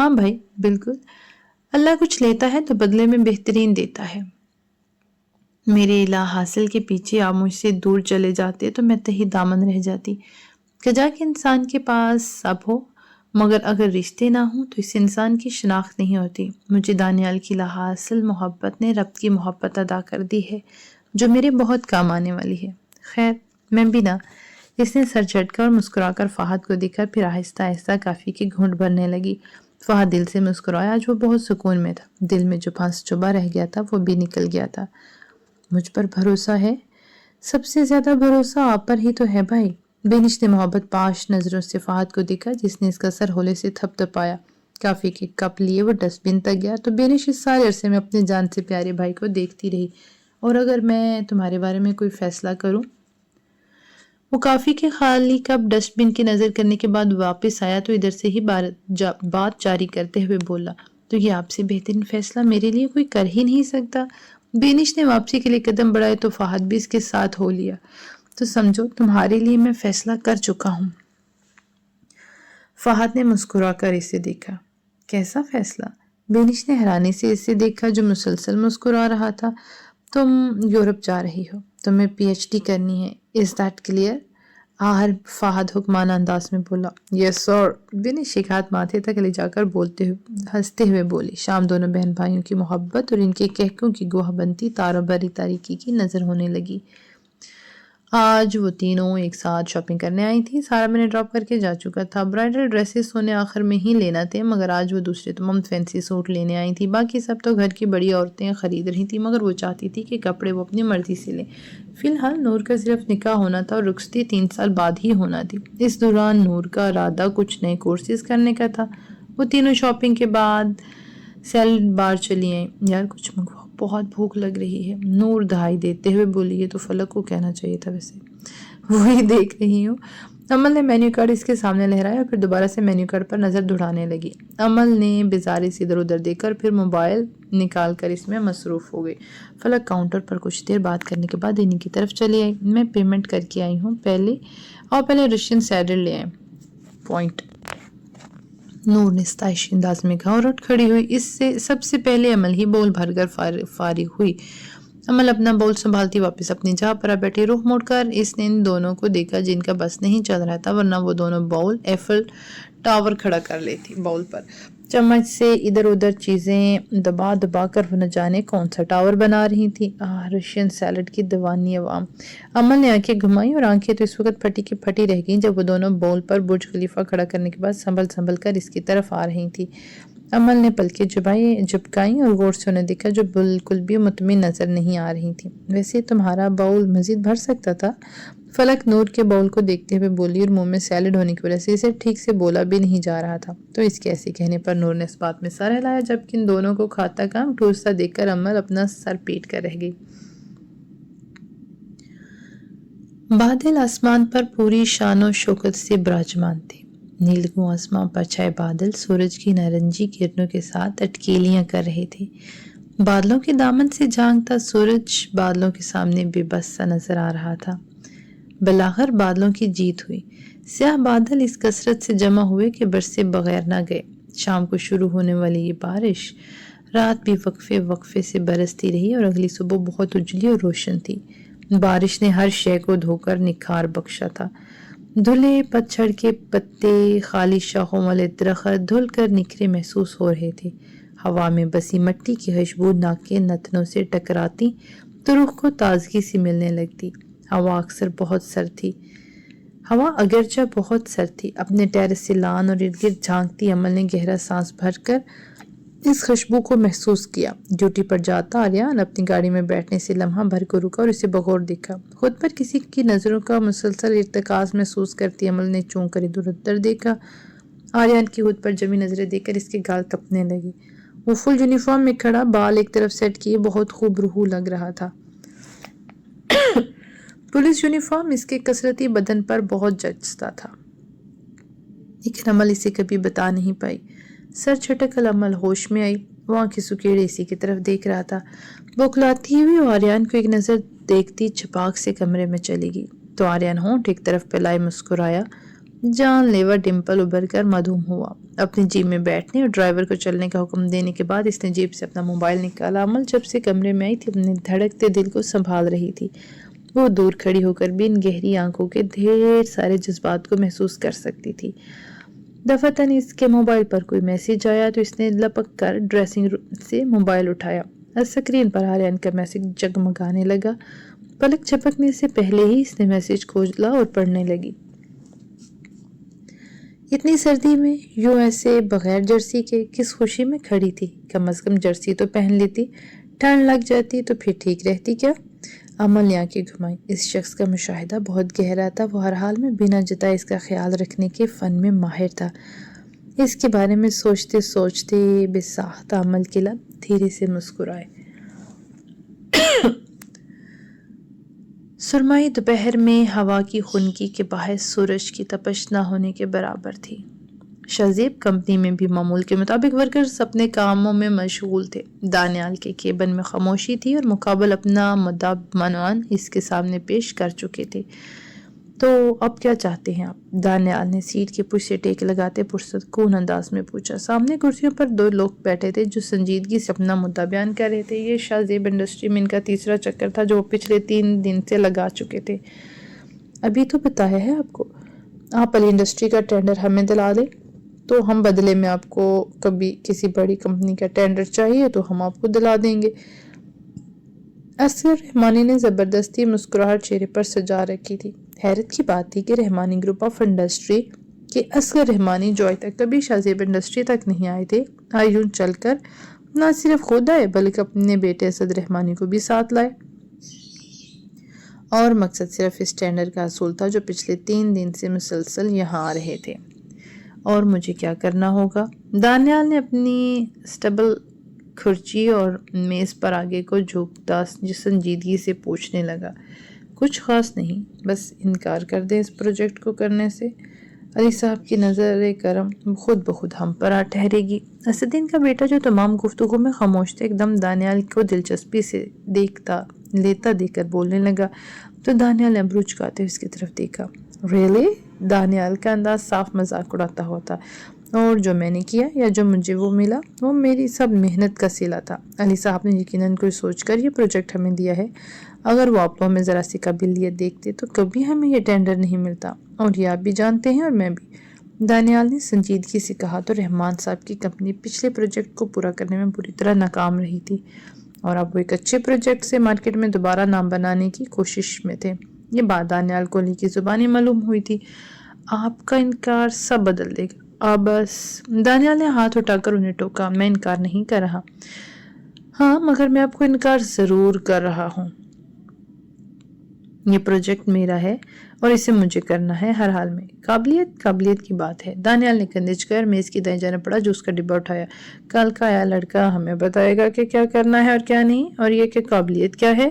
ہاں بھائی بالکل، اللہ کچھ لیتا ہے تو بدلے میں بہترین دیتا ہے۔ میرے الہ حاصل کے پیچھے آپ مجھ سے دور چلے جاتے تو میں تہی دامن رہ جاتی۔ کجا کہ انسان کے پاس سب ہو مگر اگر رشتے نہ ہوں تو اس انسان کی شناخت نہیں ہوتی۔ مجھے دانیال کی الہ حاصل محبت نے رب کی محبت ادا کر دی ہے جو میرے بہت کام آنے والی ہے۔ خیر میں بھی نہ۔ اس نے سر جھٹکا اور مسکرا کر فہد کو دیکھا، پھر آہستہ آہستہ کافی کی گھونٹ بھرنے لگی۔ فہد دل سے مسکرایا، آج وہ بہت سکون میں تھا۔ دل میں جو پھانس چبھا رہ گیا تھا وہ بھی نکل گیا تھا۔ مجھ پر بھروسہ ہے؟ سب سے زیادہ بھروسہ آپ پر ہی تو ہے بھائی۔ بینش نے محبت پاش نظروں سے فہد کو دیکھا جس نے اس کا سر ہولے سے تھپ تھپایا۔ کافی کے کپ لیے وہ ڈسٹ بن تک گیا تو بینش اس سارے عرصے میں اپنے جان سے پیارے بھائی کو دیکھتی رہی۔ اور اگر میں تمہارے بارے میں کوئی فیصلہ کروں؟ وہ کافی کے خالی کپ ڈسٹ بن کی نظر کرنے کے بعد واپس آیا تو ادھر سے ہی بات جاری کرتے ہوئے بولا، تو یہ آپ سے بہترین فیصلہ میرے لیے کوئی کر ہی نہیں سکتا۔ بینش نے واپسی کے لیے قدم بڑھائے تو فہد بھی اس کے ساتھ ہو لیا۔ تو سمجھو تمہارے لیے میں فیصلہ کر چکا ہوں۔ فہد نے مسکرا کر اسے دیکھا۔ کیسا فیصلہ؟ بینش نے حیرانی سے اسے دیکھا جو مسلسل مسکرا رہا تھا۔ تم یورپ جا رہی ہو، تمہیں پی ایچ ڈی کرنی ہے، از دیٹ کلیئر؟ آہر فہد حکمانہ انداز میں بولا۔ یس سر۔ بینش ایک ہاتھ ماتھے تک لے جا کر ہنستے ہوئے بولی۔ شام دونوں بہن بھائیوں کی محبت اور ان کے کہکوں کی گواہ بنتی تاروں بھری تاریکی کی نظر ہونے لگی۔ آج وہ تینوں ایک ساتھ شاپنگ کرنے آئی تھی۔ سارا میں نے ڈراپ کر کے جا چکا تھا۔ برائڈل ڈریسز سونے آخر میں ہی لینا تھے مگر آج وہ دوسرے تمام فینسی سوٹ لینے آئی تھی۔ باقی سب تو گھر کی بڑی عورتیں خرید رہی تھیں مگر وہ چاہتی تھی کہ کپڑے وہ اپنی مرضی سے لیں۔ فی الحال نور کا صرف نکاح ہونا تھا اور رخصتی 3 سال بعد ہی ہونا تھی۔ اس دوران نور کا ارادہ کچھ نئے کورسز کرنے کا تھا۔ وہ تینوں شاپنگ کے بعد سیلڈ بار چلی آئیں۔ یار کچھ منگواؤ، بہت بھوک لگ رہی ہے، نور دہائی دیتے ہوئے بولی۔ یہ تو فلک کو کہنا چاہیے تھا ویسے، وہی دیکھ رہی ہوں۔ عمل نے مینیو کارڈ اس کے سامنے لہرایا اور پھر دوبارہ سے مینیو کارڈ پر نظر دوڑانے لگی۔ عمل نے بیزاری سے ادھر ادھر دیکھ کر پھر موبائل نکال کر اس میں مصروف ہو گئی۔ فلک کاؤنٹر پر کچھ دیر بات کرنے کے بعد انہی کی طرف چلی آئی۔ میں پیمنٹ کر کے آئی ہوں، پہلے رشین سیڈل لے آئیں۔ پوائنٹ۔ نور نے ستائشی انداز میں کہا اور اٹھ کھڑی ہوئی۔ اس سے سب سے پہلے عمل ہی بول بھر کر فارغ ہوئی۔ عمل اپنا بول سنبھالتی واپس اپنی جگہ پر بیٹھی۔ رخ موڑ کر اس نے ان دونوں کو دیکھا جن کا بس نہیں چل رہا تھا ورنہ وہ دونوں باؤل ایفل ٹاور کھڑا کر لیتی۔ باؤل پر چمچ سے ادھر ادھر چیزیں دبا دبا کر وہ نہ جانے کون سا ٹاور بنا رہی تھی۔ رشین سیلڈ کی دیوانی عوام۔ عمل نے آنکھیں گھمائی اور آنکھیں تو اس وقت پھٹی کی پھٹی رہ گئیں جب وہ دونوں باؤل پر برج خلیفہ کھڑا کرنے کے بعد سنبھل کر اس کی طرف آ رہی تھی۔ عمل نے پلکیں جھپکائیں اور غور سے انہیں دیکھا جو بالکل بھی مطمئن نظر نہیں آ رہی تھی۔ ویسے تمہارا باؤل مزید بھر سکتا تھا؟ فلک نور کے باؤل کو دیکھتے ہوئے بولی اور منہ میں سیلڈ ہونے کی وجہ سے اسے ٹھیک سے بولا بھی نہیں جا رہا تھا۔ تو اس کے ایسے کہنے پر نور نے اس بات میں سر ہلایا جبکہ ان دونوں کو کھاتا کام ٹھوستا دیکھ کر عمل اپنا سر پیٹ کر رہ گئی۔ بادل آسمان پر پوری شان و شوکت سے براجمان تھے۔ نیلگوں آسمان پر چھائے بادل سورج کی نارنجی کرنوں کے ساتھ اٹکیلیاں کر رہے تھے۔ بادلوں کے دامن سے جھانکتا سورج بادلوں کے سامنے بے بس سا نظر آ رہا تھا۔ بالآخر بادلوں کی جیت ہوئی۔ سیاہ بادل اس کثرت سے جمع ہوئے کہ برسے بغیر نہ گئے۔ شام کو شروع ہونے والی یہ بارش رات بھی وقفے سے برستی رہی اور اگلی صبح بہت اجلی اور روشن تھی۔ بارش نے ہر شے کو دھو کر نکھار بخشا تھا۔ دھلے پتجھڑ کے پتے، خالی شاخوں والے درخت دھل کر نکھرے محسوس ہو رہے تھے۔ ہوا میں بسی مٹی کی خوشبو ناک کے نتنوں سے ٹکراتی تو روح کو تازگی سی ملنے لگتی۔ ہوا اگرچہ بہت سرد تھی۔ اپنے ٹیرس سے لان اور ارد گرد جھانکتی عمل نے گہرا سانس بھر کر اس خوشبو کو محسوس کیا۔ ڈیوٹی پر جاتا آریان اپنی گاڑی میں بیٹھنے سے لمحہ بھر کو رکا اور اسے بغور دیکھا۔ خود پر کسی کی نظروں کا مسلسل ارتکاز محسوس کرتی عمل نے چونک کر ادھر ادھر دیکھا۔ آریان کی خود پر جمی نظریں دیکھ کر اس کے گال کپنے لگے۔ وہ فل یونیفارم میں کھڑا، بال ایک طرف سیٹ کیے، بہت خوبروح لگ رہا تھا۔ پولیس یونیفارم اس کے کثرتی بدن پر بہت جچتا تھا لیکن عمل اسے کبھی بتا نہیں پائی۔ سر چھٹک کر عمل ہوش میں آئی۔ وہ آنکھیں سکیڑے اسی کی طرف دیکھ رہا تھا۔ بوکھلاتی ہوئی آریان کو ایک نظر دیکھتی چھپاک سے کمرے میں چلی گئی تو آریان ہونٹ ایک طرف پھیلائے مسکرایا۔ جان لیوا ڈمپل ابھر کر مدھوم ہوا۔ اپنی جیب میں بیٹھنے اور ڈرائیور کو چلنے کا حکم دینے کے بعد اس نے جیب سے اپنا موبائل نکالا۔ امل جب سے کمرے میں آئی تھی اپنے دھڑکتے دل کو سنبھال رہی تھی۔ وہ دور کھڑی ہو کر بھی ان گہری آنکھوں کے ڈھیر سارے جذبات کو محسوس کر سکتی تھی۔ دفعتاً اس کے موبائل پر کوئی میسج آیا تو اس نے لپک کر ڈریسنگ روم سے موبائل اٹھایا۔ اسکرین پر آریان کا میسج جگمگانے لگا۔ پلک جھپکنے سے پہلے ہی اس نے میسج کھولا اور پڑھنے لگی۔ اتنی سردی میں یوں ایسے بغیر جرسی کے کس خوشی میں کھڑی تھی؟ کم از کم جرسی تو پہن لیتی، ٹھنڈ لگ جاتی تو پھر ٹھیک رہتی کیا؟ امل نے آنکھیں گھمائی۔ اس شخص کا مشاہدہ بہت گہرا تھا۔ وہ ہر حال میں بنا جتائے اس کا خیال رکھنے کے فن میں ماہر تھا۔ اس کے بارے میں سوچتے سوچتے بے ساختہ امل کے لب دھیرے سے مسکرائے۔ سرمائی دوپہر میں ہوا کی خنکی کے باعث سورج کی تپش نہ ہونے کے برابر تھی۔ شہزیب کمپنی میں بھی معمول کے مطابق ورکرز اپنے کاموں میں مشغول تھے۔ دانیال کے کیبن میں خاموشی تھی اور مقابل اپنا مدعا منوان اس کے سامنے پیش کر چکے تھے۔ تو اب کیا چاہتے ہیں آپ؟ دانیال نے سیٹ کے پش سے ٹیک لگاتے پرسکون انداز میں پوچھا۔ سامنے کرسیوں پر دو لوگ بیٹھے تھے جو سنجیدگی سے اپنا مدعا بیان کر رہے تھے۔ یہ شہزیب انڈسٹری میں ان کا تیسرا چکر تھا جو وہ پچھلے 3 دن سے لگا چکے تھے۔ ابھی تو بتایا ہے آپ کو، آپ علی انڈسٹری کا ٹینڈر ہمیں دلا دیں تو ہم بدلے میں آپ کو کبھی کسی بڑی کمپنی کا ٹینڈر چاہیے تو ہم آپ کو دلا دیں گے۔ اصغر رحمانی نے زبردستی مسکراہٹ چہرے پر سجا رکھی تھی۔ حیرت کی بات تھی کہ رحمانی گروپ آف انڈسٹری کے اصغر رحمانی جو آج تک کبھی شہزیب انڈسٹری تک نہیں آئے تھے، آج یوں چل کر نہ صرف خود آئے بلکہ اپنے بیٹے اسد رحمانی کو بھی ساتھ لائے۔ اور مقصد صرف اس ٹینڈر کا حصول تھا جو پچھلے 3 دن سے مسلسل یہاں آ رہے تھے۔ اور مجھے کیا کرنا ہوگا؟ دانیال نے اپنی سٹیبل کھرچی اور میز پر آگے کو جھکتا سنجیدگی سے پوچھنے لگا۔ کچھ خاص نہیں، بس انکار کر دیں اس پروجیکٹ کو کرنے سے۔ علی صاحب کی نظر کرم خود بخود ہم پر آ ٹھہرے گی۔ اسدین کا بیٹا جو تمام گفتگو میں خاموش تھا ایک دم دانیال کو دلچسپی سے لیتا دیکھ کر بولنے لگا تو دانیال نے ابرو چکاتے ہوئے اس کی طرف دیکھا۔ ریئلی؟ دانیال کا انداز صاف مذاق اڑاتا ہوا تھا۔ اور جو میں نے کیا یا جو مجھے وہ ملا وہ میری سب محنت کا صلہ تھا۔ علی صاحب نے یقیناً کوئی سوچ کر یہ پروجیکٹ ہمیں دیا ہے۔ اگر وہ آپ ہمیں ذرا سی قابلیت دیکھتے تو کبھی ہمیں یہ ٹینڈر نہیں ملتا، اور یہ آپ بھی جانتے ہیں اور میں بھی۔ دانیال نے سنجیدگی سے کہا تو رحمان صاحب کی کمپنی پچھلے پروجیکٹ کو پورا کرنے میں پوری طرح ناکام رہی تھی، اور اب وہ ایک اچھے پروجیکٹ سے مارکیٹ میں دوبارہ نام بنانے کی کوشش میں تھے۔ یہ بات دانیال کو علی کی زبانی معلوم ہوئی تھی۔ آپ کا انکار سب بدل دے گا، بس۔ دانیال نے ہاتھ اٹھا کر انہیں ٹوکا۔ میں انکار نہیں کر رہا۔ ہاں، مگر میں آپ کو انکار ضرور کر رہا ہوں۔ یہ پروجیکٹ میرا ہے اور اسے مجھے کرنا ہے ہر حال میں۔ قابلیت کی بات ہے۔ دانیال نے کندھے جھکایا اور میز کی دائیں جانب پڑا جو اس کا ڈبہ اٹھایا۔ کل کا آیا لڑکا ہمیں بتائے گا کہ کیا کرنا ہے اور کیا نہیں، اور یہ کہ قابلیت کیا ہے۔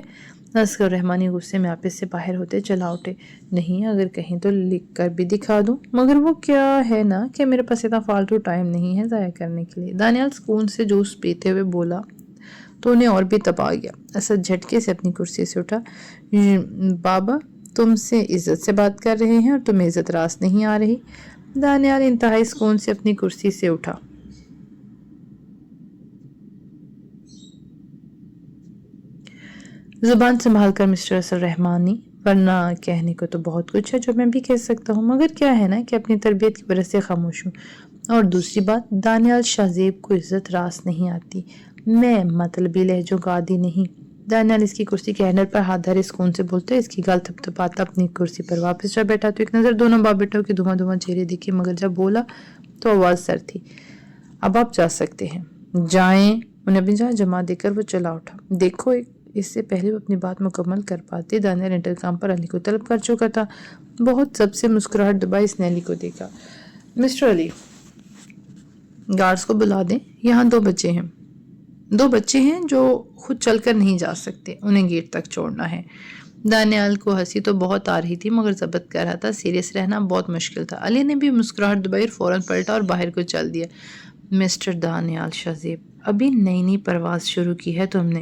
اصغر رحمانی غصے میں آپس سے باہر ہوتے چلا اٹھے۔ نہیں، اگر کہیں تو لکھ کر بھی دکھا دوں، مگر وہ کیا ہے نا کہ میرے پاس اتنا فالتو ٹائم نہیں ہے ضائع کرنے کے لیے۔ دانیال سکون سے جوس پیتے ہوئے بولا تو انہیں اور بھی تب آ گیا۔ اسد جھٹکے سے اپنی کرسی سے اٹھا۔ بابا تم سے عزت سے بات کر رہے ہیں اور تمہیں عزت راست نہیں آ رہی۔ دانیال انتہائی سکون سے اپنی کرسی سے اٹھا۔ زبان سنبھال کر مسٹر اسد رحمانی، ورنہ کہنے کو تو بہت کچھ ہے جو میں بھی کہہ سکتا ہوں، مگر کیا ہے نا کہ اپنی تربیت کی وجہ سے خاموش ہوں۔ اور دوسری بات، دانیال شہزیب کو عزت راست نہیں آتی۔ میں مطلبی لہجوں کا عادی نہیں۔ دانیال اس کی کرسی کے ہینڈل پر ہاتھ دھرے سکون سے بولتے اس کی گال تھپتھپاتا اپنی کرسی پر واپس جا بیٹھا تو ایک نظر دونوں باپ بیٹوں کے دھواں چہرے دیکھے، مگر جب بولا تو آواز سر تھی۔ اب آپ جا سکتے ہیں۔ جائیں؟ انہیں اپنی جان جما دے کر وہ چلا اٹھا۔ دیکھو، اس سے پہلے وہ اپنی بات مکمل کر پاتے دانیال انٹرکام پر علی کو طلب کر چکا تھا۔ بہت سب سے مسکراہٹ دبائی اس نے علی کو دیکھا۔ مسٹر علی، گارڈز کو بلا دیں، یہاں 2 بچے ہیں جو خود چل کر نہیں جا سکتے، انہیں گیٹ تک چھوڑنا ہے۔ دانیال کو ہنسی تو بہت آ رہی تھی مگر ضبط کر رہا تھا، سیریس رہنا بہت مشکل تھا۔ علی نے بھی مسکراہٹ دبائی اور فوراً پلٹا اور باہر کو چل دیا۔ مسٹر دانیال شہزیب، ابھی نئی پرواز شروع کی ہے تم نے،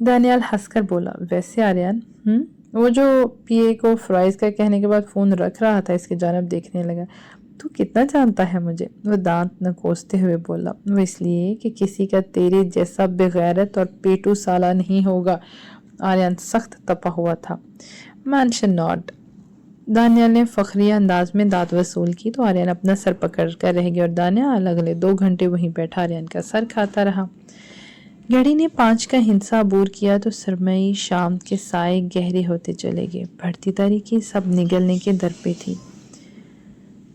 دانیال ہنس کر بولا، ویسے آریان وہ جو پی اے کو فرائز کا کہنے کے بعد فون رکھ رہا تھا اس کی جانب دیکھنے لگا، تو کتنا جانتا ہے مجھے؟ وہ دانت نکوستے ہوئے بولا، وہ اس لیے کہ کسی کا تیرے جیسا بغیرت اور پیٹو سالہ نہیں ہوگا۔ آریان سخت تپا ہوا تھا۔ Mention not. دانیال نے فخریہ انداز میں داد وصول کی تو آریان اپنا سر پکڑ کر رہ گیا اور دانیال اگلے 2 گھنٹے وہیں بیٹھا اریان کا سر کھاتا رہا۔ گھڑی نے 5 کا ہندسہ عبور کیا تو سرمئی شام کے سائے گہرے ہوتے چلے گئے۔ بڑھتی تاریکی سب نگلنے کے در پہ تھی۔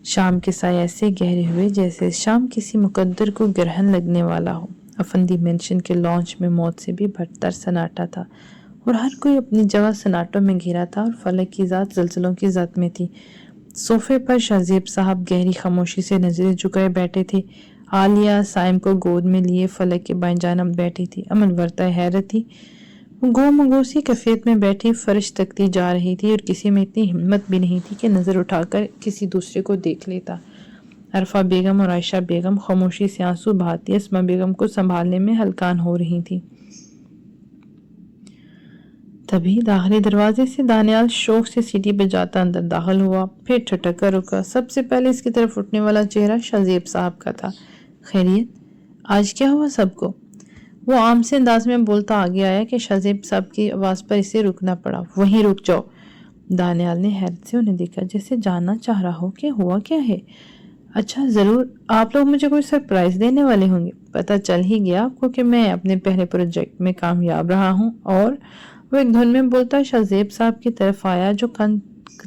شام کے سائے ایسے گہرے ہوئے جیسے شام کسی مقدر کو گرہن لگنے والا ہو۔ افندی مینشن کے لانچ میں موت سے بھی بدتر سناٹا تھا اور ہر کوئی اپنی جگہ سناٹوں میں گھرا تھا اور فلک کی ذات زلزلوں کی ذات میں تھی۔ صوفے پر شہزیب صاحب گہری خاموشی سے نظریں جھکائے بیٹھے تھے۔ عالیہ سائم کو گود میں لیے فلک کے بائیں جانب بیٹھی تھی۔ عمل ورتہ حیرت تھی۔ وہ گو مگوسی کیفیت میں بیٹھی فرش تکتی جا رہی تھی اور کسی میں اتنی ہمت بھی نہیں تھی کہ نظر اٹھا کر کسی دوسرے کو دیکھ لیتا۔ عرفہ بیگم اور عائشہ بیگم خاموشی سے آنسو بہاتی اسما بیگم کو سنبھالنے میں ہلکان ہو رہی تھی۔ تبھی داخلی دروازے سے دانیال شوق سے سیٹی بجاتا اندر داخل ہوا، پھر ٹھٹک کر رکا۔ سب سے پہلے اس کی طرف اٹھنے والا چہرہ شہزیب صاحب کا تھا۔ خیریت؟ آج کیا ہوا سب کو؟ وہ عام سے انداز میں بولتا آگے آیا کہ شہزیب صاحب کی آواز پر اسے رکنا پڑا۔ وہیں رک جاؤ۔ دانیال نے حیرت سے انہیں دیکھا جیسے جاننا چاہ رہا ہو کہ ہوا کیا ہے۔ اچھا ضرور، آپ لوگ مجھے کوئی سرپرائز دینے والے ہوں گے۔ پتہ چل ہی گیا آپ کو کہ میں اپنے پہلے پروجیکٹ میں کامیاب رہا ہوں۔ اور وہ ایک دھن میں بولتا شہزیب صاحب کی طرف آیا جو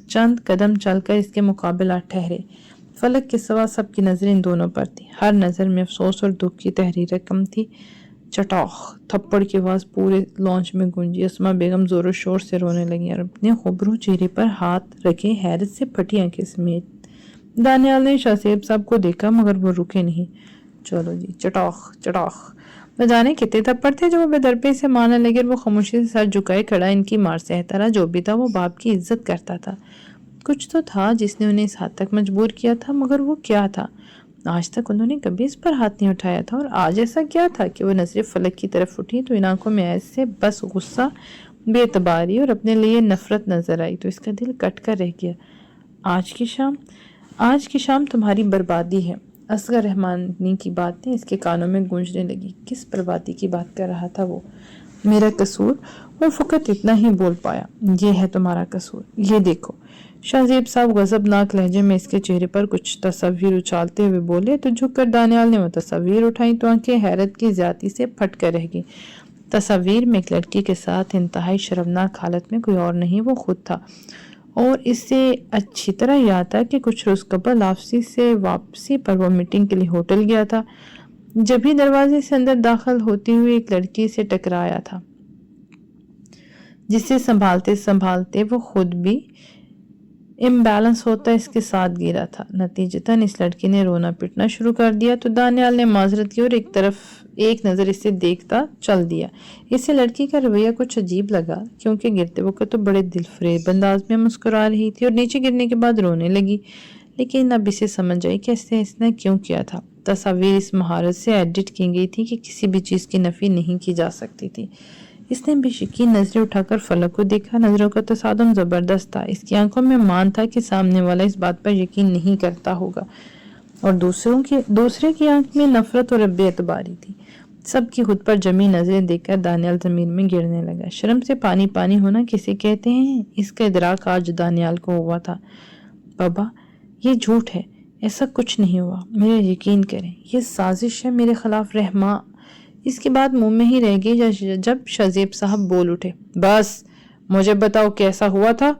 چند قدم چل کر اس کے مقابل آ ٹھہرے۔ فلک کے سوا سب کی نظر ان دونوں پر تھی۔ ہر نظر میں افسوس اور دکھ کی تحریر کم تھی۔ چٹاخ تھپڑ کی آواز پورے لانچ میں گونجی۔ اسما بیگم زور و شور سے رونے لگی اور اپنے خوبرو چہرے پر ہاتھ رکھے حیرت سے پھٹی آنکھیں سمیت۔ دانیال نے شہزیب صاحب کو دیکھا مگر وہ رکے نہیں۔ چلو جی، چٹاخ چٹاخ۔ نہ جانے کتنے تھپڑ تھے جو وہ بے درپے سے مارنے لگے اور وہ خاموشی سے سر جھکائے کھڑا ان کی مار سہتا رہا۔ جو بھی تھا وہ باپ کی عزت کرتا تھا۔ کچھ تو تھا جس نے انہیں اس حد تک مجبور کیا تھا، مگر وہ کیا تھا؟ آج تک انہوں نے کبھی اس پر ہاتھ نہیں اٹھایا تھا، اور آج ایسا کیا تھا کہ وہ نظریں فلک کی طرف اٹھی تو ان آنکھوں میں ایسے بس غصہ، بے اعتباری اور اپنے لیے نفرت نظر آئی تو اس کا دل کٹ کر رہ گیا۔ آج کی شام تمہاری بربادی ہے۔ اصغر رحمانی کی باتیں اس کے کانوں میں گونجنے لگی۔ کس بربادی کی بات کر رہا تھا وہ؟ میرا قصور؟ وہ فقط اتنا ہی بول پایا، یہ ہے تمہارا قصور، یہ دیکھو۔ شہزیب صاحب غضبناک لہجے میں اس کے چہرے پر کچھ تصویر اچھالتے ہوئے بولے تو جھک کر دانیال نے وہ تصویر اٹھائیں تو آنکھیں حیرت کی زیادتی سے پھٹ کر رہ گئی۔ تصویر میں ایک لڑکی کے ساتھ انتہائی شرمناک حالت میں کوئی اور نہیں وہ خود تھا، اور اس سے اچھی طرح یاد تھا کہ کچھ روز قبل واپسی پر وہ میٹنگ کے لیے ہوٹل گیا تھا۔ جب ہی دروازے سے اندر داخل ہوتی ہوئی ایک لڑکی سے ٹکرایا تھا جسے سنبھالتے سنبھالتے وہ خود بھی امبیلنس ہوتا اس کے ساتھ گرا تھا۔ نتیجتاً اس لڑکی نے رونا پٹنا شروع کر دیا تو دانیال نے معذرت کی اور ایک نظر اسے دیکھتا چل دیا۔ اسے لڑکی کا رویہ کچھ عجیب لگا کیونکہ گرتے وقت تو بڑے دل فریب انداز میں مسکرا رہی تھی اور نیچے گرنے کے بعد رونے لگی، لیکن اب اسے سمجھ آئی کہ اس نے کیوں کیا تھا۔ تصاویر اس مہارت سے ایڈٹ کی گئی تھی کہ کسی بھی چیز کی نفی نہیں کی جا سکتی تھی۔ اس نے بے شکی نظریں اٹھا کر فلک کو دیکھا۔ نظروں کا تصادم زبردست تھا۔ اس کی آنکھوں میں مان تھا کہ سامنے والا اس بات پر یقین نہیں کرتا ہوگا، اور دوسرے کی آنکھ میں نفرت اور بے اعتباری تھی۔ سب کی خود پر جمی نظریں دیکھ کر دانیال زمین میں گرنے لگا۔ شرم سے پانی پانی ہونا کسے کہتے ہیں، اس کا ادراک آج دانیال کو ہوا تھا۔ بابا یہ جھوٹ ہے، ایسا کچھ نہیں ہوا، میرا یقین کریں، یہ سازش ہے میرے خلاف۔ رحماں اس کی بات منہ میں ہی رہ گئی جب شہزیب صاحب بول اٹھے، بس مجھے بتاؤ کیسا ہوا تھا؟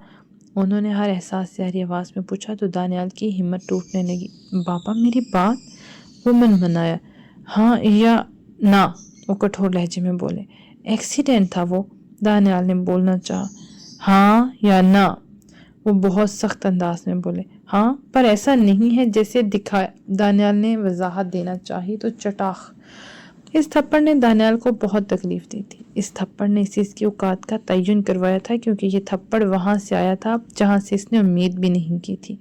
انہوں نے ہر احساس سے ہری آواز میں پوچھا تو دانیال کی ہمت ٹوٹنے لگی۔ بابا میری بات؟ وہ منمنایا۔ ہاں یا نہ، وہ کٹھور لہجے میں بولے۔ ایکسیڈنٹ تھا وہ، دانیال نے بولنا چاہا۔ ہاں یا نہ، وہ بہت سخت انداز میں بولے۔ ہاں پر ایسا نہیں ہے جیسے دکھایا۔ دانیال نے وضاحت دینا چاہی تو چٹاخ۔ اس تھپڑ نے دانیال کو بہت تکلیف دی تھی۔ اس تھپڑ نے اسے اس کی اوقات کا تعین کروایا تھا کیونکہ یہ تھپڑ وہاں سے آیا تھا جہاں سے اس نے امید بھی نہیں کی تھی۔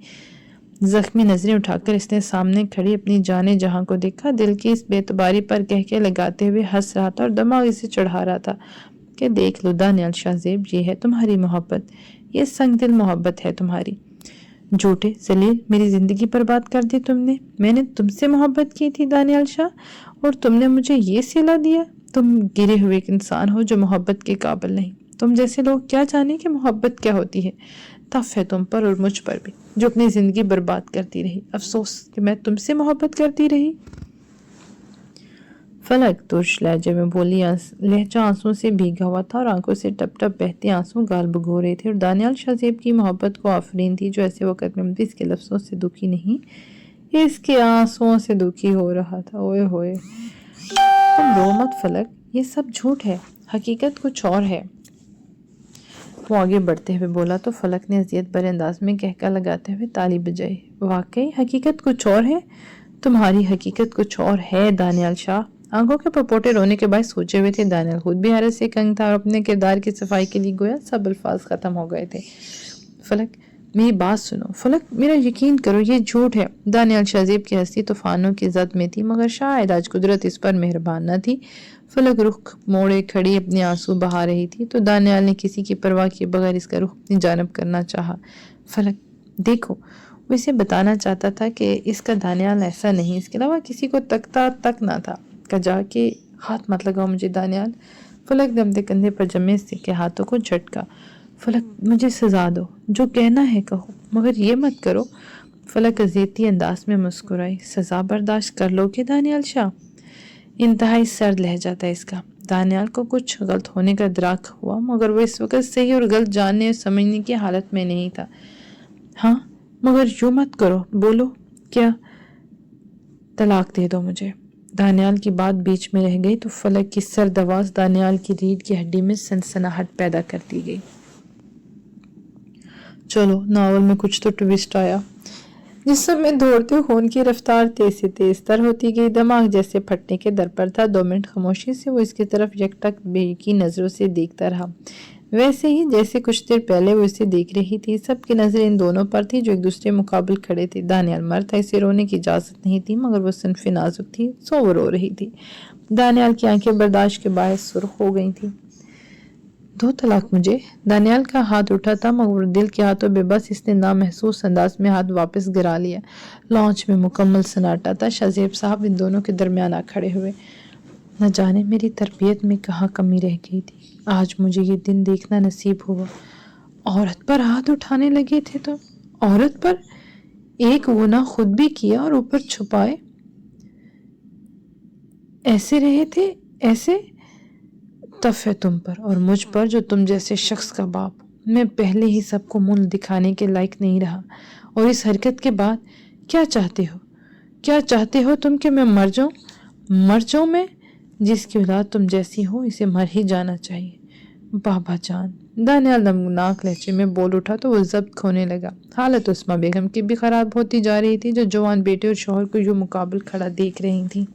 زخمی نظریں اٹھا کر اس نے سامنے کھڑی اپنی جانے جہاں کو دیکھا۔ دل کی اس بے اعتباری پر کہکے لگاتے ہوئے ہنس رہا تھا اور دماغ اسے چڑھا رہا تھا۔ کہ دیکھ لو دانیال شاہ زیب، یہ ہے تمہاری محبت، یہ سنگ دل محبت ہے تمہاری۔ جھوٹے ذلیل، میری زندگی برباد کر دی تم نے۔ میں نے تم سے محبت کی تھی دانیال شاہ، اور تم نے مجھے یہ صلہ دیا۔ تم گرے ہوئے ایک انسان ہو جو محبت کے قابل نہیں۔ تم جیسے لوگ کیا جانے کہ محبت کیا ہوتی ہے۔ تف ہے تم پر اور مجھ پر بھی، جو اپنی زندگی برباد کرتی رہی۔ افسوس کہ میں تم سے محبت کرتی رہی۔ فلک ترش لہجے میں بولی، لہجہ آنسوں سے بھیگا ہوا تھا اور آنکھوں سے ٹپ ٹپ بہتے آنسوں گال بھگو رہے تھے، اور دانیال شاہ زیب کی محبت کو آفرین تھی جو ایسے وقت میں اس کے لفظوں سے دکھی نہیں، اس کے آنسوں سے دکھی ہو رہا تھا۔ اوئے ہوئے، تم رو مت فلک، یہ سب جھوٹ ہے، حقیقت کچھ اور ہے۔ وہ آگے بڑھتے ہوئے بولا تو فلک نے اذیت بھرے انداز میں کہکا لگاتے ہوئے تالی بجائی۔ واقعی حقیقت کچھ اور ہے؟ تمہاری حقیقت کچھ اور ہے دانیال شاہ۔ آنکھوں کے پرپوٹے رونے کے باعث سوچے ہوئے تھے دانیال، خود بھی حیرت سے کنگ تھا اور اپنے کردار کی صفائی کے لیے گویا سب الفاظ ختم ہو گئے تھے۔ فلک میری بات سنو، فلک میرا یقین کرو، یہ جھوٹ ہے۔ دانیال شاہ زیب کی ہستی طوفانوں کی زد میں تھی، مگر شاید آج قدرت اس پر مہربان نہ تھی۔ فلک رخ موڑے کھڑی اپنے آنسو بہا رہی تھی تو دانیال نے کسی کی پرواہ کیے بغیر اس کا رخ اپنی جانب کرنا چاہا۔ فلک دیکھو، وہ اسے بتانا چاہتا تھا کہ اس کا دانیال ایسا نہیں، اس کے علاوہ کسی کو تکتا تک نہ تھا۔ کہا کہ ہاتھ مت لگاؤ مجھے دانیال۔ فلک دمتے کندھے پر جمے سے کے ہاتھوں کو جھٹکا۔ فلک مجھے سزا دو، جو کہنا ہے کہو، مگر یہ مت کرو۔ فلک اذیتی انداز میں مسکرائی۔ سزا برداشت کر لو کہ دانیال شاہ؟ انتہائی سرد لہجہ تھا اس کا۔ دانیال کو کچھ غلط ہونے کا ادراک ہوا، مگر وہ اس وقت صحیح اور غلط جاننے اور سمجھنے کی حالت میں نہیں تھا۔ ہاں مگر یوں مت کرو، بولو کیا؟ طلاق دے دو مجھے۔ دانیال کی بات بیچ میں رہ گئی تو فلک کی سرد آواز دانیال کی ریڑھ کی ہڈی میں سنسناہٹ پیدا کرتی گئی۔ چلو ناول میں کچھ تو ٹویسٹ آیا۔ جسم میں دوڑتے خون کی رفتار تیز سے تیز تر ہوتی گئی، دماغ جیسے پھٹنے کے در پر تھا۔ 2 منٹ خاموشی سے وہ اس کی طرف یکٹک بے یقین نظروں سے دیکھتا رہا، ویسے ہی جیسے کچھ دیر پہلے وہ اسے دیکھ رہی تھی۔ سب کی نظریں ان دونوں پر تھی جو ایک دوسرے مقابل کھڑے تھے۔ دانیال مرد تھا، اسے رونے کی اجازت نہیں تھی، مگر وہ صنف نازک تھی، سو وہ رو رہی تھی۔ دانیال کی آنکھیں برداشت کے باعث سرخ ہو گئی تھیں۔ 2 طلاق مجھے؟ دانیال کا ہاتھ اٹھا تھا، مگر دل کے ہاتھوں بے بس اس نے نامحسوس انداز میں ہاتھ واپس گرا لیا۔ لانچ میں مکمل سناٹا تھا۔ شاہ زیب صاحب ان دونوں کے درمیان آ کھڑے ہوئے۔ نہ جانے میری تربیت میں کہاں کمی رہ گئی تھی، آج مجھے یہ دن دیکھنا نصیب ہوا۔ عورت پر ہاتھ اٹھانے لگے تھے تو عورت پر؟ ایک وہ نہ خود بھی کیا اور اوپر چھپائے ایسے رہے تھے، ایسے؟ تف ہے تم پر اور مجھ پر جو تم جیسے شخص کا باپ ہوں۔ میں پہلے ہی سب کو منہ دکھانے کے لائق نہیں رہا، اور اس حرکت کے بعد کیا چاہتے ہو؟ کیا چاہتے ہو تم کہ میں مر جاؤں؟ مر جاؤں میں؟ جس کی اولاد تم جیسی ہو اسے مر ہی جانا چاہیے۔ بابا جان، دانیال نمناک لہجے میں بول اٹھا تو وہ ضبط کھونے لگا۔ حالت عثمہ بیگم کی بھی خراب ہوتی جا رہی تھی، جو جوان بیٹے اور شوہر کو یوں مقابل کھڑا دیکھ رہی تھی۔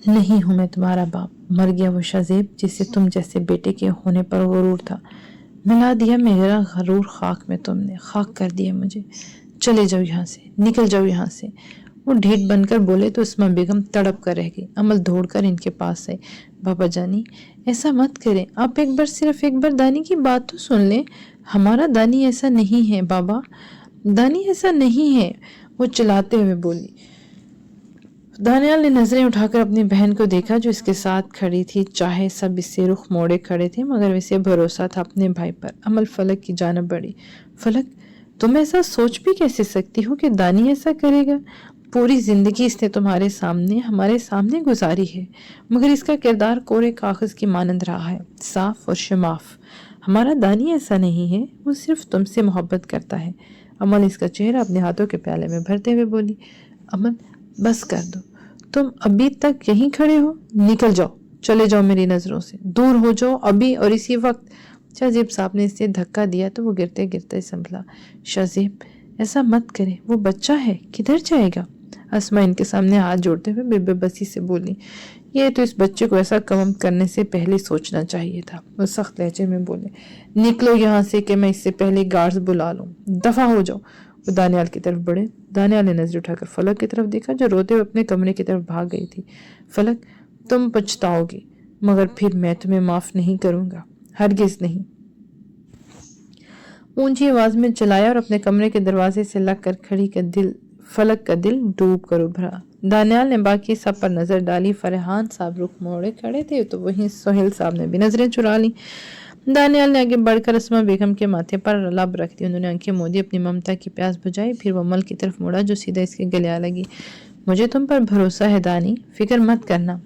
نہیں ہوں میں تمہارا باپ، مر گیا وہ شاہ زیب جسے تم جیسے بیٹے کے ہونے پر غرور تھا۔ ملا دیا میرا غرور خاک میں، تم نے خاک کر دیا مجھے۔ چلے جاؤ یہاں سے، نکل جاؤ یہاں سے۔ وہ ڈھیٹ بن کر بولے تو عصمہ بیگم تڑپ کر رہ گئی۔ عمل دوڑ کر ان کے پاس آئی۔ بابا جانی ایسا مت کریں، آپ صرف ایک بار دانی کی بات تو سن لیں۔ ہمارا دانی ایسا نہیں ہے بابا، دانی ایسا نہیں ہے، وہ چلاتے ہوئے بولی۔ دانیال نے نظریں اٹھا کر اپنی بہن کو دیکھا جو اس کے ساتھ کھڑی تھی۔ چاہے سب اس سے رخ موڑے کھڑے تھے، مگر اسے بھروسہ تھا اپنے بھائی پر۔ عمل فلک کی جانب بڑھی۔ فلک تم ایسا سوچ بھی کیسے سکتی ہو کہ دانی ایسا کرے گا؟ پوری زندگی اس نے تمہارے سامنے، ہمارے سامنے گزاری ہے، مگر اس کا کردار کورے کاغذ کی مانند رہا ہے، صاف اور شفاف۔ ہمارا دانی ایسا نہیں ہے، وہ صرف تم سے محبت کرتا ہے۔ عمل اس کا چہرہ اپنے ہاتھوں کے پیالے میں بھرتے ہوئے بولی۔ عمل بس کر دو، تم ابھی تک یہیں کھڑے ہو؟ نکل جاؤ، چلے جاؤ میری نظروں سے، دور ہو جاؤ ابھی اور اسی وقت۔ شاہ زیب صاحب نے اسے دھکا دیا تو وہ گرتے گرتے سنبھلا۔ شاہ زیب ایسا مت کرے، وہ بچہ ہے، کدھر جائے گا؟ اسما ان کے سامنے ہاتھ جوڑتے ہوئے بے بسی سے بولی۔ یہ تو اس بچے کو ایسا کام کرنے سے پہلے سوچنا چاہیے تھا۔ وہ سخت لہجے میں بولے۔ نکلو یہاں سے کہ میں اس سے پہلے گارڈز بلا لوں، دفع ہو جاؤ۔ وہ دانیال کی طرف بڑھے۔ دانیال نے نظر اٹھا کر فلک کی طرف دیکھا جو روتے ہوئے اپنے کمرے کی طرف بھاگ گئی تھی۔ فلک تم پچھتاؤ گی، مگر پھر میں تمہیں معاف نہیں کروں گا، ہرگز نہیں۔ اونچی آواز میں چلایا اور اپنے کمرے کے دروازے سے لگ کر فلک کا دل ڈوب کر ابھرا۔ دانیال نے باقی سب پر نظر ڈالی۔ فرحان صاحب رخ موڑے کھڑے تھے تو وہیں سہیل صاحب نے بھی نظریں چرا لیں۔ دانیال نے آگے بڑھ کر اسما بیگم کے ماتھے پر لب رکھ دی۔ انہوں نے آنکھیں موندی، اپنی ممتا کی پیاس بجھائی، پھر وہ ملک کی طرف مڑا جو سیدھا اس کے گلے آ لگی۔ مجھے تم پر بھروسہ ہے دانی، فکر مت کرنا،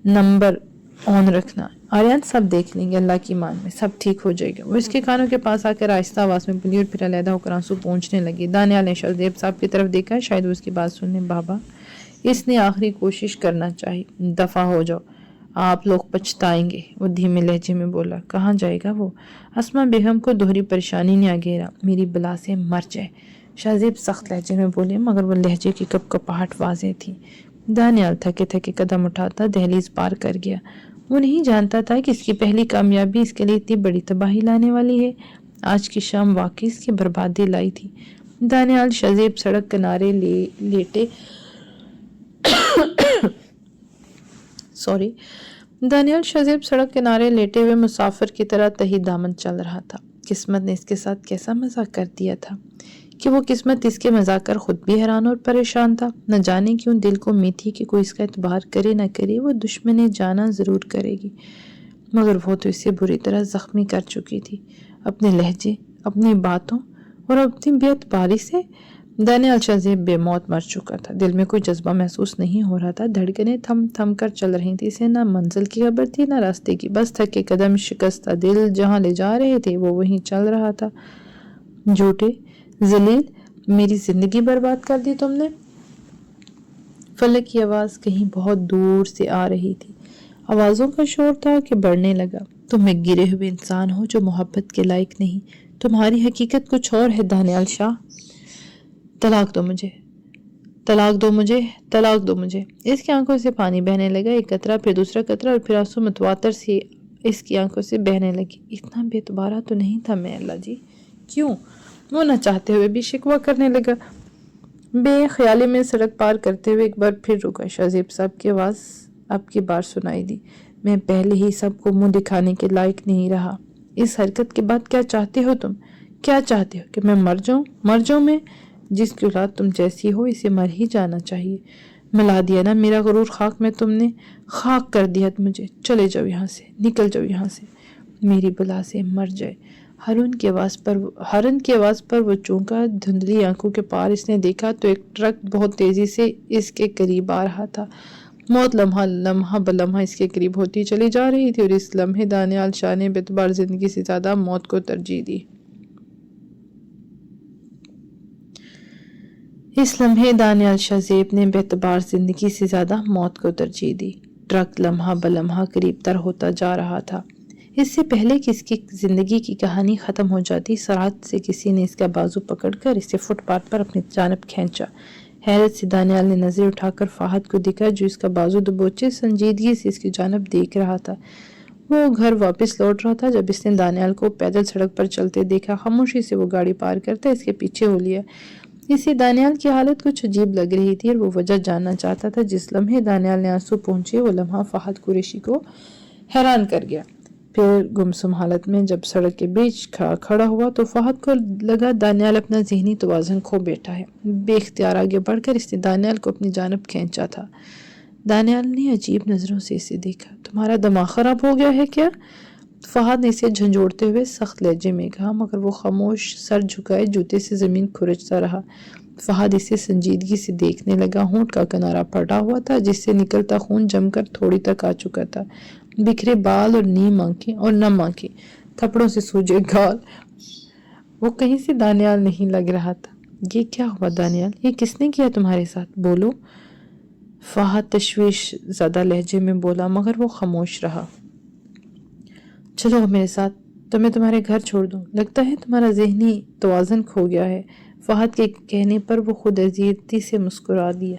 نمبر آن رکھنا، آریان سب دیکھ لیں گے، اللہ کی مان میں سب ٹھیک ہو جائے گا۔ وہ اس کے کانوں کے پاس آ کر آہستہ آواز میں بولی اور پھر علیحدہ ہو کر آنسو پونچھنے لگی۔ دانیال نے شہزیب صاحب کی طرف دیکھا، شاید وہ اس کی بات سننے۔ بابا، اس نے آخری کوشش کرنا چاہیے، دفع ہو جاؤ، آپ لوگ پچھتائیں گے، وہ دھیمے لہجے میں بولا۔ کہاں جائے گا وہ؟ اسما بیگم کو دوہری پریشانی نے گھیرا۔ میری بلا سے مر جائے، شہزیب سخت لہجے میں بولے، مگر وہ لہجے کی کپکپاہٹ واضح تھی۔ دانیال تھکے تھکے قدم اٹھاتا دہلیز پار کر گیا۔ وہ نہیں جانتا تھا کہ اس کی پہلی کامیابی اس کے لیے اتنی بڑی تباہی لانے والی ہے۔ آج کی شام واقعی اس کی بربادی لائی تھی۔ دانیال شہزیب سڑک کنارے لیٹے ہوئے مسافر کی طرح تہی دامن چل رہا تھا۔ قسمت نے اس کے ساتھ کیسا مذاق کر دیا تھا کہ وہ قسمت اس کے مذاق کر خود بھی حیران اور پریشان تھا۔ نہ جانے کیوں دل کو امید تھی کہ کوئی اس کا اعتبار کرے نہ کرے، وہ دشمن جانا ضرور کرے گی، مگر وہ تو اسے بری طرح زخمی کر چکی تھی، اپنے لہجے، اپنی باتوں اور اپنی بے اعتباری سے۔ دانیال شہزیب بے موت مر چکا تھا، دل میں کوئی جذبہ محسوس نہیں ہو رہا تھا، دھڑکنیں تھم تھم کر چل رہی تھی، اسے نہ منزل کی خبر تھی نہ راستے کی، بس تھکے قدم، شکستہ دل، جہاں لے جا رہے تھے وہ وہیں چل رہا تھا۔ جھوٹے ذلیل، میری زندگی برباد کر دی تم نے۔ فلک کی آواز کہیں بہت دور سے آ رہی تھی، آوازوں کا شور تھا کہ بڑھنے لگا۔ تم ایک گرے ہوئے انسان ہو جو محبت کے لائق نہیں، تمہاری حقیقت کچھ اور ہے دانیال شاہ۔ طلاق دو مجھے، طلاق دو مجھے، طلاق دو مجھے۔ اس کی آنکھوں سے پانی بہنے لگا، ایک قطرہ پھر دوسرا قطرہ اور پھر آنسو متواتر سی اس کی آنکھوں سے بہنے لگی۔ اتنا بے اعتبارہ تو نہیں تھا میں، اللہ جی، کیوں؟ وہ نہ چاہتے ہوئے بھی شکوہ کرنے لگا۔ بے خیالی میں سڑک پار کرتے ہوئے ایک بار پھر رکا۔ شہزیب صاحب کی آواز اب کی بار سنائی دی۔ میں پہلے ہی سب کو منہ دکھانے کے لائق نہیں رہا۔ اس حرکت کے بعد کیا چاہتے ہو تم؟ کیا چاہتے ہو کہ میں مر جاؤں میں؟ جس کی اولاد تم جیسی ہو اسے مر ہی جانا چاہیے۔ ملا دیا نا میرا غرور خاک میں تم نے، خاک کر دیا مجھے۔ چلے جاؤ یہاں سے، نکل جاؤ یہاں سے، میری بلا سے مر جائے۔ ہرن کی آواز پر وہ چونکا، دھندلی آنکھوں کے پار اس نے دیکھا تو ایک ٹرک بہت تیزی سے اس کے قریب آ رہا تھا۔ موت لمحہ بلمحہ اس کے قریب ہوتی چلی جا رہی تھی اور اس لمحے دانیال شاہ نے بے اعتبار زندگی سے زیادہ موت کو ترجیح دی۔ اس لمحے دانیال شہزیب نے بے اعتبار زندگی سے زیادہ موت کو ترجیح دی۔ ٹرک لمحہ بلمحہ قریب تر ہوتا جا رہا تھا۔ اس سے پہلے کہ اس کی زندگی کی کہانی ختم ہو جاتی، سرعت سے کسی نے اس کا بازو پکڑ کر اسے فٹ پاتھ پر اپنی جانب کھینچا۔ حیرت سے دانیال نے نظریں اٹھا کر فہد کو دیکھا جو اس کا بازو دبوچے سنجیدگی سے اس کی جانب دیکھ رہا تھا۔ وہ گھر واپس لوٹ رہا تھا جب اس نے دانیال کو پیدل سڑک پر چلتے دیکھا۔ خاموشی سے وہ گاڑی پار کرتا اس کے پیچھے ہو لیا۔ اسے دانیال کی حالت کچھ عجیب لگ رہی تھی اور وہ وجہ جاننا چاہتا تھا۔ جس لمحے دانیال نے آنسو پہنچے وہ لمحہ فہد قریشی کو حیران کر گیا۔ پھر گمسم حالت میں جب سڑک کے بیچ کھڑا ہوا تو فہد کو لگا دانیال اپنا ذہنی توازن کھو بیٹھا ہے۔ بے اختیار آگے بڑھ کر اس نے دانیال کو اپنی جانب کھینچا تھا۔ دانیال نے عجیب نظروں سے اسے دیکھا۔ تمہارا دماغ خراب ہو گیا ہے کیا؟ فہد نے اسے جھنجھوڑتے ہوئے سخت لہجے میں کہا، مگر وہ خاموش سر جھکائے جوتے سے زمین کھرچتا رہا۔ فہد اسے سنجیدگی سے دیکھنے لگا۔ ہونٹ کا کنارہ پھٹا ہوا تھا جس سے نکلتا خون جم کر تھوڑی تک آ چکا تھا۔ بکھرے بال اور نم آنکھیں، تھپڑوں سے سوجے گال، وہ کہیں سے دانیال نہیں لگ رہا تھا۔ یہ کیا ہوا دانیال؟ یہ کس نے کیا تمہارے ساتھ؟ بولو، فہد تشویش زدہ لہجے میں بولا، مگر وہ خاموش رہا۔ چلو میرے ساتھ تو میں تمہارے گھر چھوڑ دوں، لگتا ہے تمہارا ذہنی توازن کھو گیا ہے۔ فہد کے کہنے پر وہ خود عزیزی سے مسکرا دیا۔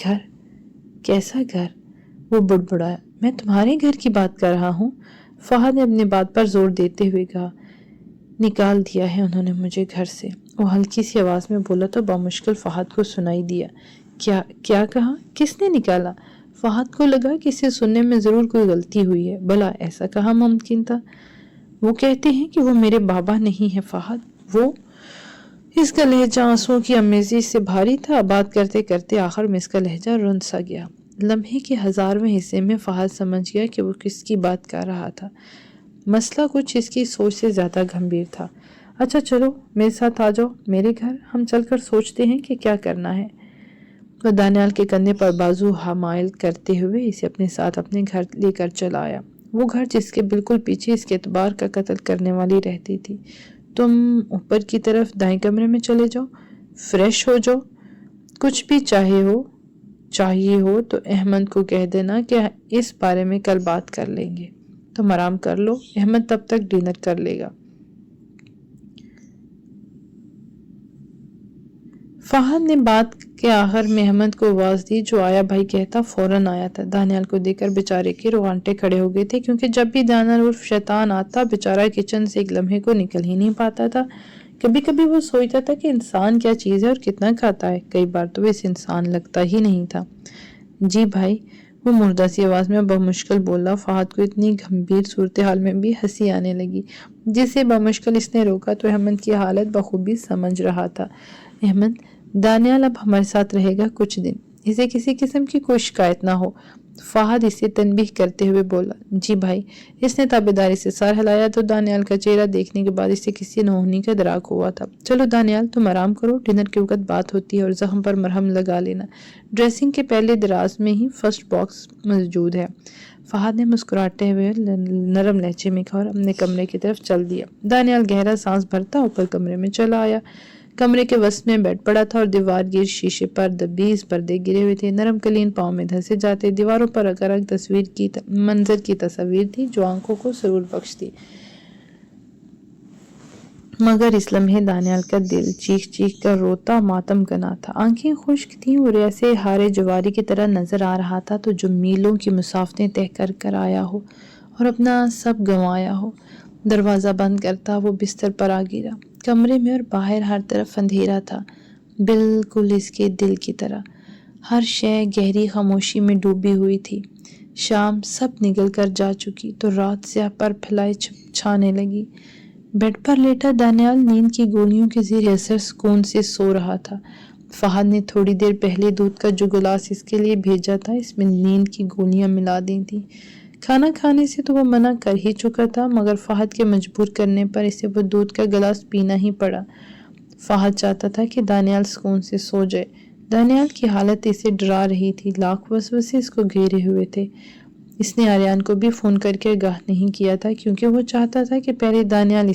گھر؟ کیسا گھر؟ وہ بڑبڑایا۔ میں تمہارے گھر کی بات کر رہا ہوں، فہد نے اپنی بات پر زور دیتے ہوئے کہا۔ نکال دیا ہے انہوں نے مجھے گھر سے، وہ ہلکی سی آواز میں بولا تو بامشکل فہد کو سنائی دیا۔ کیا کہا؟ کس نے نکالا؟ فہد کو لگا کہ اسے سننے میں ضرور کوئی غلطی ہوئی ہے، بھلا ایسا کہاں ممکن تھا؟ وہ کہتے ہیں کہ وہ میرے بابا نہیں ہیں فہد، وہ؟ اس کا لہجہ آنسوؤں کی امیزش سے بھاری تھا۔ بات کرتے کرتے آخر میں اس کا لہجہ رند سا گیا۔ لمحے کے 1000ویں حصے میں فہد سمجھ گیا کہ وہ کس کی بات کر رہا تھا۔ مسئلہ کچھ اس کی سوچ سے زیادہ گھمبیر تھا۔ اچھا چلو میرے ساتھ آ جاؤ میرے گھر، ہم چل کر سوچتے ہیں کہ کیا کرنا ہے۔ وہ دانیال کے کندھے پر بازو حمائل کرتے ہوئے اسے اپنے ساتھ اپنے گھر لے کر چلا آیا، وہ گھر جس کے بالکل پیچھے اس کے اعتبار کا قتل کرنے والی رہتی تھی۔ تم اوپر کی طرف دائیں کمرے میں چلے جاؤ، فریش ہو جاؤ، کچھ بھی چاہیے ہو تو احمد کو کہہ دینا کہ اس بارے میں کل بات کر لیں گے۔ تم آرام کر لو، احمد تب تک ڈنر کر لے گا۔ فہد نے بات کے آخر میں احمد کو آواز دی، جو آیا بھائی کہتا فوراً آیا تھا۔ دانیال کو دیکھ کر بیچارے کے روانٹے کھڑے ہو گئے تھے، کیونکہ جب بھی دانیال عرف شیطان آتا بیچارہ کچن سے ایک لمحے کو نکل ہی نہیں پاتا تھا۔ کبھی کبھی وہ سوچتا تھا کہ انسان کیا چیز ہے اور کتنا کھاتا ہے، کئی بار تو وہ اس انسان لگتا ہی نہیں تھا۔ جی بھائی، وہ مردہ سی آواز میں بمشکل بولا۔ فہد کو اتنی گھمبیر صورتحال میں بھی ہنسی آنے لگی، جسے بمشکل اس نے روکا تو احمد کی حالت بخوبی سمجھ رہا تھا۔ احمد، دانیال اب ہمارے ساتھ رہے گا کچھ دن، اسے کسی قسم کی کوئی شکایت نہ ہو۔ فہد اسے تنبیہ کرتے ہوئے بولا۔ جی بھائی۔ اس نے تابعداری سے سر ہلایا تو دانیال کا چہرہ دیکھنے کے بعد اسے کسی نوحنی کا ادراک ہوا تھا۔ چلو دانیال، تم آرام کرو، ڈنر کے وقت بات ہوتی ہے، اور زخم پر مرہم لگا لینا، ڈریسنگ کے پہلے دراز میں ہی فرسٹ باکس موجود ہے۔ فہد نے مسکراتے ہوئے نرم لہجے میں کہا اور اپنے کمرے کی طرف چل دیا۔ دانیال گہرا سانس بھرتا اوپر کمرے میں چلا آیا۔ کمرے کے وسط میں بیڈ پڑا تھا اور دیوار گیر شیشے پر 20 پردے گرے ہوئے تھے، نرم قلین پاؤں میں دھسے جاتے۔ دیواروں پر رنگارنگ منظر کی تصاویر تھی جو آنکھوں کو سرور بخشتی، مگر اس لمحے دانیال کا دل چیخ چیخ کر روتا ماتم گنا تھا۔ آنکھیں خشک تھیں اور ایسے ہارے جواری کی طرح نظر آ رہا تھا تو جو میلوں کی مسافتیں طے کر آیا ہو اور اپنا سب گنوایا ہو۔ دروازہ بند کرتا وہ بستر پر آ گرا۔ کمرے میں اور باہر ہر طرف اندھیرا تھا، بالکل اس کے دل کی طرح۔ ہر شے گہری خاموشی میں ڈوبی ہوئی تھی۔ شام سب نکل کر جا چکی تو رات سیاہ پر پھیلائے چھانے لگی۔ بیڈ پر لیٹا دانیال نیند کی گولیوں کے زیر اثر سکون سے سو رہا تھا۔ فہد نے تھوڑی دیر پہلے دودھ کا جو گلاس اس کے لیے بھیجا تھا اس میں نیند کی گولیاں ملا دی تھیں۔ کھانا کھانے سے تو وہ منع کر ہی چکا تھا، مگر فہد کے مجبور کرنے پر اسے وہ دودھ کا گلاس پینا ہی پڑا۔ فہد چاہتا تھا کہ دانیال سکون سے سو جائے۔ دانیال کی حالت اسے ڈرا رہی تھی، لاکھ وسوسے اس کو گھیرے ہوئے تھے۔ اس نے آریان کو بھی فون کر کے آگاہ نہیں کیا تھا، کیونکہ وہ چاہتا تھا کہ پہلے دانیال